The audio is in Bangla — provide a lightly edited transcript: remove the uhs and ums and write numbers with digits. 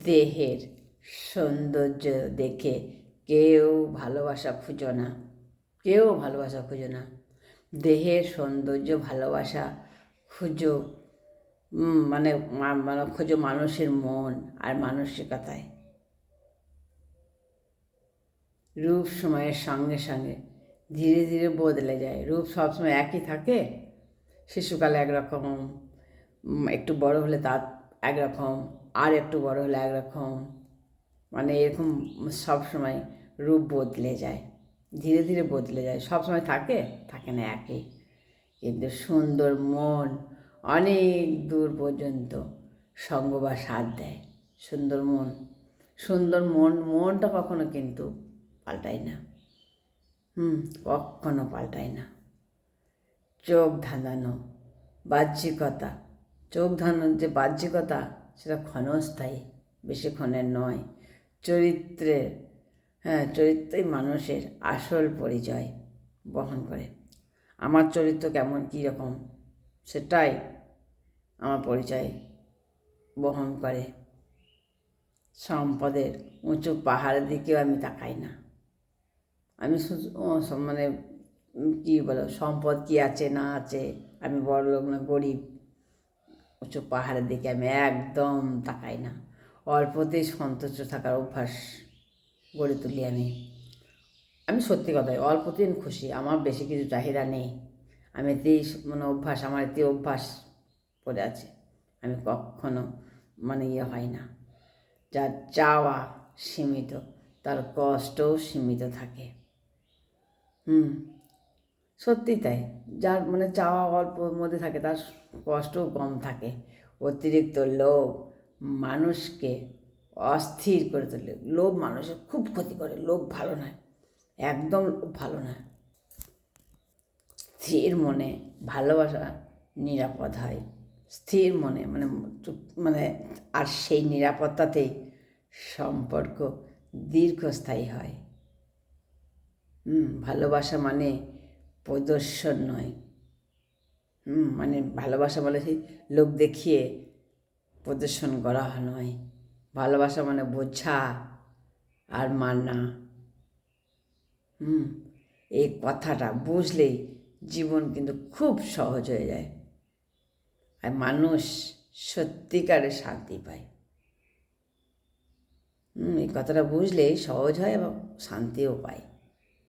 দেহের সৌন্দর্য দেখে কেউ ভালোবাসা খুঁজো না, কেউ ভালোবাসা খুঁজো না। দেহের সৌন্দর্য ভালোবাসা খুঁজো, মানে মানে খোঁজো মানুষের মন আর মানসিকতায়। রূপ সময়ের সঙ্গে সঙ্গে ধীরে ধীরে বদলে যায়। রূপ সবসময় একই থাকে। শিশুকালে একরকম, একটু বড় হলে তার একরকম, আর একটু বড় হলে একরকম, মানে এরকম সবসময় রূপ বদলে যায়, ধীরে ধীরে বদলে যায়। সবসময় থাকে থাকে না একই। কিন্তু সুন্দর মন অনেক দূর পর্যন্ত সঙ্গ বা সাথ দেয়। সুন্দর মন, সুন্দর মনটা কখনো কিন্তু পাল্টায় না। কখনো পাল্টায় না। চোখ ধাঁধানো বাহ্যিকতা, চোখ ধাঁধানোর যে বাহ্যিকতা, সেটা ক্ষণস্থায়ী, বেশিক্ষণের নয়। চরিত্রের, চরিত্রই মানুষের আসল পরিচয় বহন করে। আমার চরিত্র কেমন, কীরকম, সেটাই আমার পরিচয় বহন করে। সম্পদের উঁচু পাহাড়ের দিকেও আমি তাকাই না। আমি মানে কী বলো, সম্পদ কী আছে না আছে, আমি বড়লোক না গরিব, উঁচু পাহাড়ের দিকে আমি একদম তাকাই না। অল্পতেই সন্তুষ্ট থাকার অভ্যাস গড়ে তুলি আমি সত্যি কথাই অল্পতেই খুশি। আমার বেশি কিছু চাহিদা নেই। আমি এতেই মানে অভ্যাস, আমার এতে অভ্যাস পড়ে আছে। আমি কখনো মানে হয় না। যার চাওয়া সীমিত, তার কষ্টও সীমিত থাকে। সত্যি তাই। যার মানে চাওয়া অল্পর মধ্যে থাকে, তার কষ্টও কম থাকে। অতিরিক্ত লোভ মানুষকে অস্থির করে তোলে। লোভ মানুষের খুব ক্ষতি করে। লোভ ভালো নয়, একদম ভালো নয়। স্থির মনে ভালোবাসা নিরাপদ হয়। স্থির মনে মানে মানে আর সেই নিরাপত্তাতেই সম্পর্ক দীর্ঘস্থায়ী হয়। ভালোবাসা মানে প্রদর্শন নয়। মানে ভালোবাসা বলে সেই লোক দেখিয়ে প্রদর্শন করা নয়। ভালোবাসা মানে বোঝা আর মানা। এই কথাটা বুঝলেই জীবন কিন্তু খুব সহজ হয়ে যায়, আর মানুষ সত্যিকারের শান্তি পায়। এই কথাটা বুঝলেই সহজ হয় এবং শান্তিও পায়।